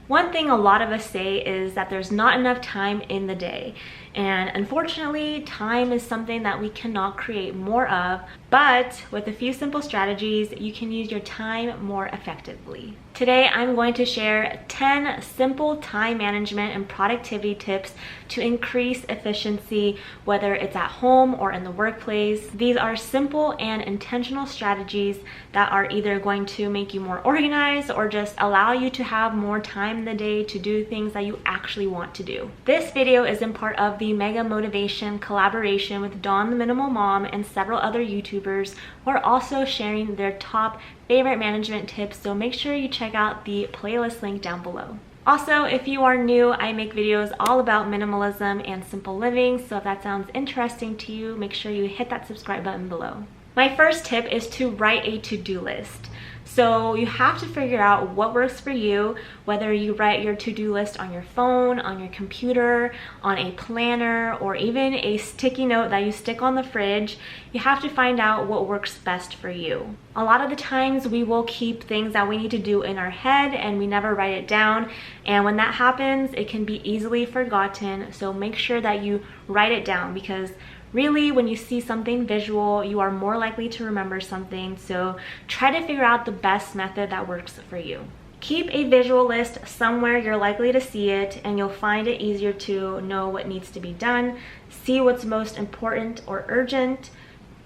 One thing a lot of us say is that there's not enough time in the day. And unfortunately, time is something that we cannot create more of, but with a few simple strategies, you can use your time more effectively. Today, I'm going to share 10 simple time management and productivity tips to increase efficiency, whether it's at home or in the workplace. These are simple and intentional strategies that are either going to make you more organized or just allow you to have more time in the day to do things that you actually want to do. This video is in part of the Mega Motivation collaboration with Dawn the Minimal Mom and several other YouTubers who are also sharing their top favorite management tips, so make sure you check out the playlist link down below. Also, if you are new, I make videos all about minimalism and simple living, so if that sounds interesting to you, make sure you hit that subscribe button below. My first tip is to write a to-do list. So you have to figure out what works for you, whether you write your to-do list on your phone, on your computer, on a planner, or even a sticky note that you stick on the fridge. You have to find out what works best for you. A lot of the times we will keep things that we need to do in our head and we never write it down. And when that happens, it can be easily forgotten. So make sure that you write it down, because really, when you see something visual, you are more likely to remember something, so try to figure out the best method that works for you. Keep a visual list somewhere you're likely to see it, and you'll find it easier to know what needs to be done, see what's most important or urgent.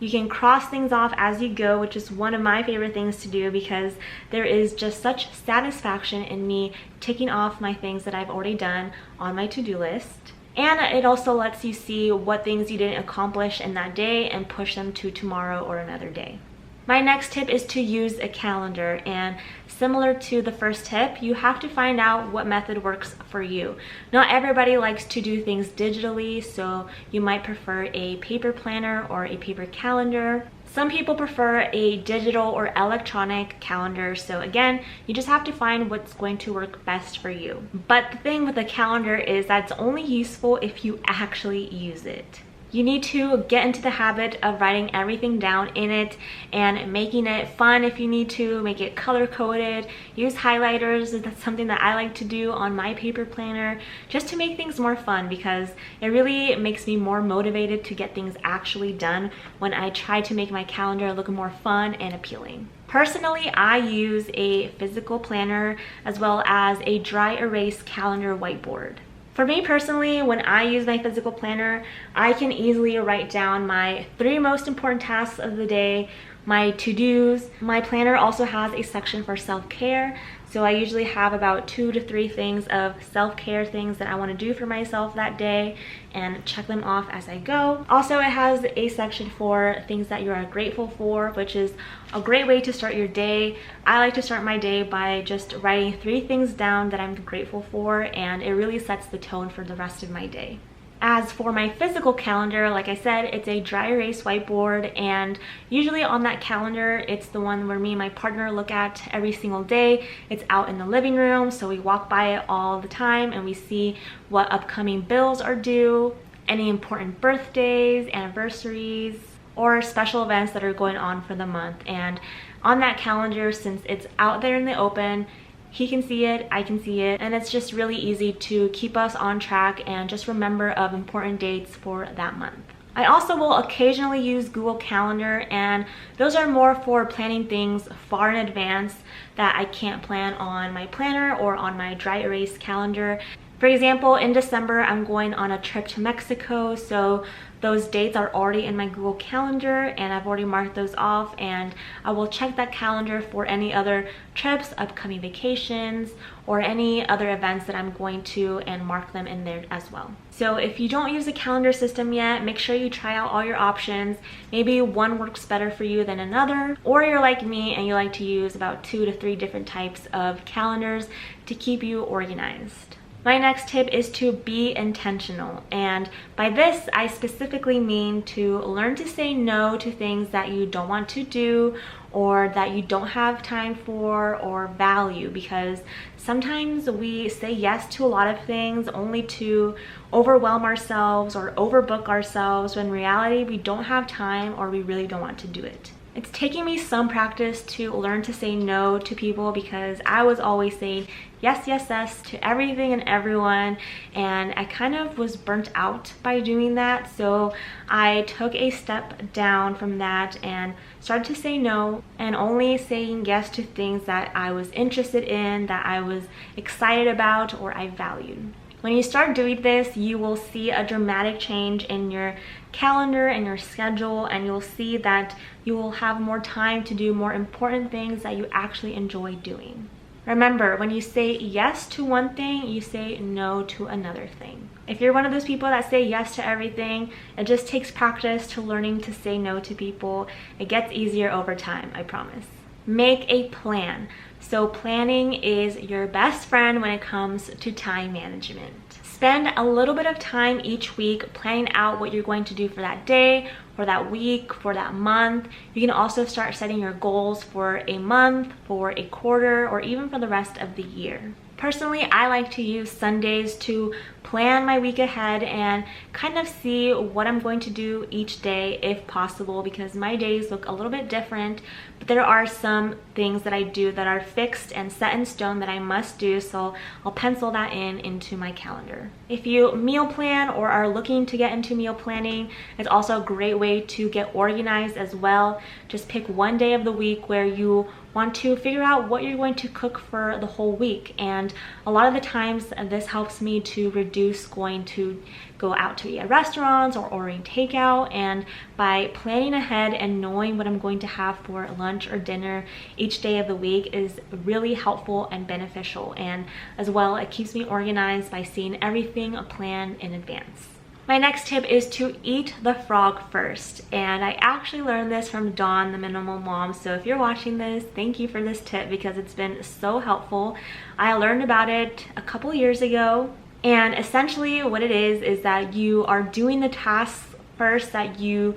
You can cross things off as you go, which is one of my favorite things to do, because there is just such satisfaction in me ticking off my things that I've already done on my to-do list. And it also lets you see what things you didn't accomplish in that day and push them to tomorrow or another day. My next tip is to use a calendar, and similar to the first tip, you have to find out what method works for you. Not everybody likes to do things digitally, so you might prefer a paper planner or a paper calendar. Some people prefer a digital or electronic calendar, so again, you just have to find what's going to work best for you. But the thing with a calendar is that it's only useful if you actually use it. You need to get into the habit of writing everything down in it and making it fun if you need to, make it color-coded, use highlighters. That's something that I like to do on my paper planner, just to make things more fun, because it really makes me more motivated to get things actually done when I try to make my calendar look more fun and appealing. Personally, I use a physical planner as well as a dry erase calendar whiteboard. For me personally, when I use my physical planner, I can easily write down my 3 most important tasks of the day, my to-dos. My planner also has a section for self-care, so I usually have about 2 to 3 things of self-care things that I want to do for myself that day and check them off as I go. Also, it has a section for things that you are grateful for, which is a great way to start your day. I like to start my day by just writing 3 things down that I'm grateful for, and it really sets the tone for the rest of my day. As for my physical calendar, like I said, it's a dry erase whiteboard, and usually on that calendar, it's the one where me and my partner look at every single day. It's out in the living room, so we walk by it all the time and we see what upcoming bills are due, any important birthdays, anniversaries, or special events that are going on for the month. And on that calendar, since it's out there in the open, he can see it, I can see it, and it's just really easy to keep us on track and just remember of important dates for that month. I also will occasionally use Google Calendar, and those are more for planning things far in advance that I can't plan on my planner or on my dry erase calendar. For example, in December, I'm going on a trip to Mexico, so those dates are already in my Google Calendar and I've already marked those off, and I will check that calendar for any other trips, upcoming vacations, or any other events that I'm going to, and mark them in there as well. So if you don't use a calendar system yet, make sure you try out all your options. Maybe one works better for you than another, or you're like me and you like to use about 2 to 3 different types of calendars to keep you organized. My next tip is to be intentional, and by this I specifically mean to learn to say no to things that you don't want to do or that you don't have time for or value, because sometimes we say yes to a lot of things only to overwhelm ourselves or overbook ourselves, when in reality we don't have time or we really don't want to do it. It's taking me some practice to learn to say no to people because I was always saying yes, yes, yes to everything and everyone, and I kind of was burnt out by doing that. So I took a step down from that and started to say no, and only saying yes to things that I was interested in, that I was excited about, or I valued. When you start doing this, you will see a dramatic change in your calendar and your schedule, and you'll see that you will have more time to do more important things that you actually enjoy doing. Remember, when you say yes to one thing, you say no to another thing. If you're one of those people that say yes to everything, it just takes practice to learning to say no to people. It gets easier over time, I promise. Make a plan. So planning is your best friend when it comes to time management. Spend a little bit of time each week planning out what you're going to do for that day, for that week, for that month. You can also start setting your goals for a month, for a quarter, or even for the rest of the year. Personally, I like to use Sundays to plan my week ahead and kind of see what I'm going to do each day if possible, because my days look a little bit different, but there are some things that I do that are fixed and set in stone that I must do, so I'll pencil that into my calendar. If you meal plan or are looking to get into meal planning, it's also a great way to get organized as well. Just pick one day of the week where you want to figure out what you're going to cook for the whole week, and a lot of the times this helps me to reduce going to go out to eat at restaurants or ordering takeout. And by planning ahead and knowing what I'm going to have for lunch or dinner each day of the week is really helpful and beneficial, and as well it keeps me organized by seeing everything planned in advance. My next tip is to eat the frog first, and I actually learned this from Dawn, the Minimal Mom. So if you're watching this, thank you for this tip because it's been so helpful. I learned about it a couple years ago, and essentially what it is that you are doing the tasks first that you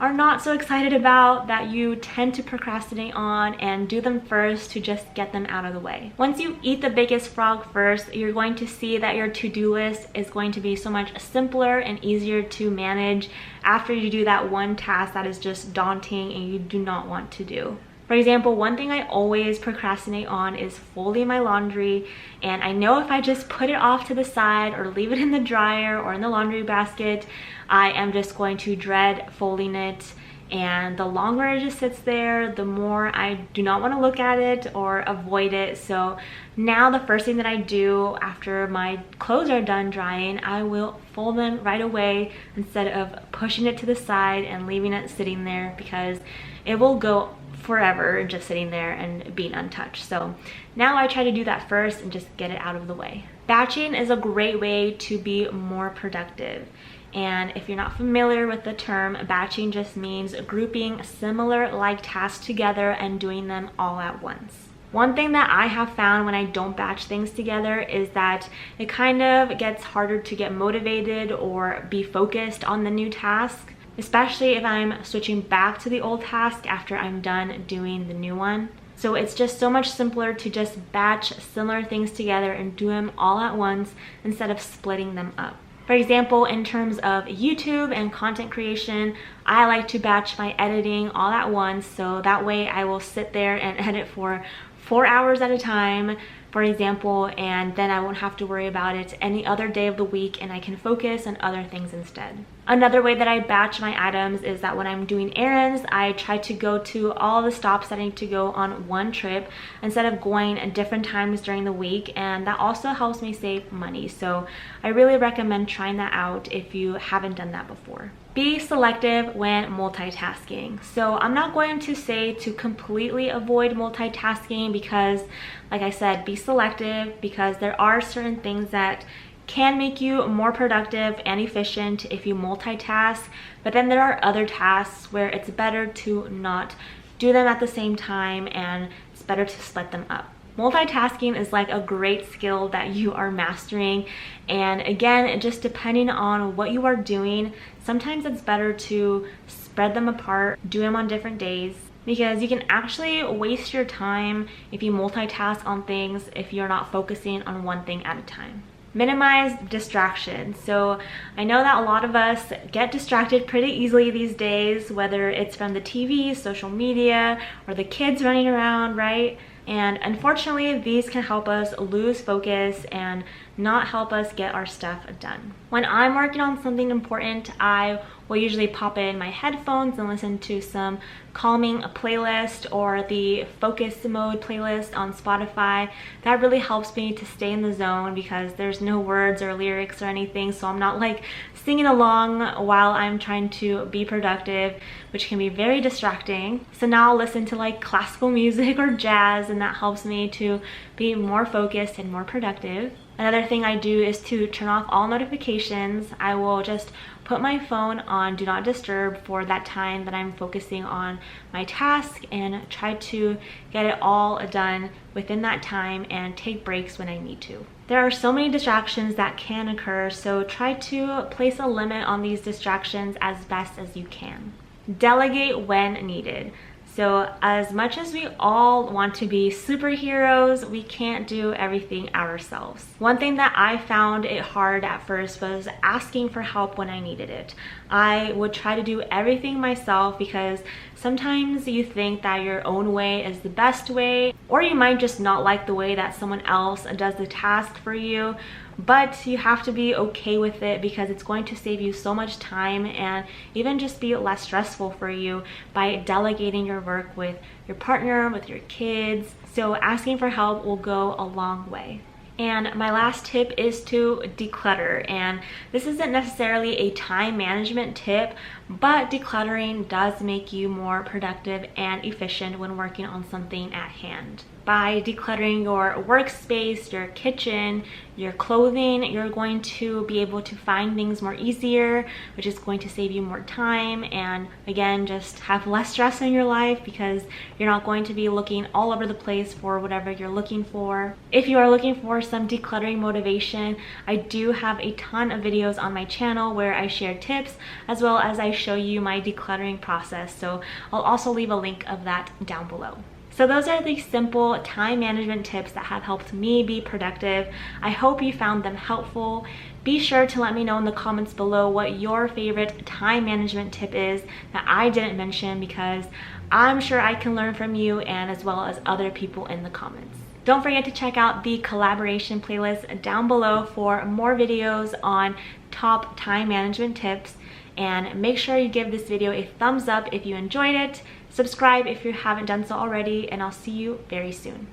are not so excited about, that you tend to procrastinate on, and do them first to just get them out of the way. Once you eat the biggest frog first, you're going to see that your to-do list is going to be so much simpler and easier to manage after you do that one task that is just daunting and you do not want to do. For example, one thing I always procrastinate on is folding my laundry, and I know if I just put it off to the side or leave it in the dryer or in the laundry basket, I am just going to dread folding it, and the longer it just sits there, the more I do not want to look at it or avoid it. So now the first thing that I do after my clothes are done drying, I will fold them right away instead of pushing it to the side and leaving it sitting there, because it will go forever just sitting there and being untouched. So now I try to do that first and just get it out of the way. Batching is a great way to be more productive. And if you're not familiar with the term, batching just means grouping similar like tasks together and doing them all at once. One thing that I have found when I don't batch things together is that it kind of gets harder to get motivated or be focused on the new task, especially if I'm switching back to the old task after I'm done doing the new one. So it's just so much simpler to just batch similar things together and do them all at once instead of splitting them up. For example, in terms of YouTube and content creation, I like to batch my editing all at once, so that way I will sit there and edit for 4 hours at a time, for example, and then I won't have to worry about it any other day of the week, and I can focus on other things instead. Another way that I batch my items is that when I'm doing errands, I try to go to all the stops that I need to go on one trip instead of going at different times during the week, and that also helps me save money. So I really recommend trying that out if you haven't done that before. Be selective when multitasking. So I'm not going to say to completely avoid multitasking because, like I said, be selective, because there are certain things that can make you more productive and efficient if you multitask, but then there are other tasks where it's better to not do them at the same time, and it's better to split them up. Multitasking is like a great skill that you are mastering, and again, just depending on what you are doing, sometimes it's better to spread them apart, do them on different days, because you can actually waste your time if you multitask on things if you're not focusing on one thing at a time. minimize distractions. So I know that a lot of us get distracted pretty easily these days, whether it's from the TV, social media, or the kids running around, right? And unfortunately, these can help us lose focus and not help us get our stuff done. When I'm working on something important, I will usually pop in my headphones and listen to some calming playlist or the focus mode playlist on Spotify. That really helps me to stay in the zone because there's no words or lyrics or anything, so I'm not like singing along while I'm trying to be productive, which can be very distracting. So now I'll listen to like classical music or jazz, and that helps me to be more focused and more productive. Another thing I do is to turn off all notifications. I will just put my phone on Do Not Disturb for that time that I'm focusing on my task and try to get it all done within that time and take breaks when I need to. There are so many distractions that can occur, so try to place a limit on these distractions as best as you can. Delegate when needed. So as much as we all want to be superheroes, we can't do everything ourselves. One thing that I found it hard at first was asking for help when I needed it. I would try to do everything myself because sometimes you think that your own way is the best way, or you might just not like the way that someone else does the task for you. But you have to be okay with it because it's going to save you so much time and even just be less stressful for you by delegating your work with your partner, with your kids. So asking for help will go a long way. And my last tip is to declutter. And this isn't necessarily a time management tip, but decluttering does make you more productive and efficient when working on something at hand. By decluttering your workspace, your kitchen, your clothing, you're going to be able to find things more easier, which is going to save you more time and again, just have less stress in your life because you're not going to be looking all over the place for whatever you're looking for. If you are looking for some decluttering motivation, I do have a ton of videos on my channel where I share tips as well as I show you my decluttering process. So I'll also leave a link of that down below. So those are the simple time management tips that have helped me be productive. I hope you found them helpful. Be sure to let me know in the comments below what your favorite time management tip is that I didn't mention, because I'm sure I can learn from you and as well as other people in the comments. Don't forget to check out the collaboration playlist down below for more videos on top time management tips. And make sure you give this video a thumbs up if you enjoyed it. Subscribe if you haven't done so already, and I'll see you very soon.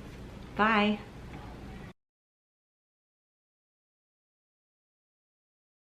Bye.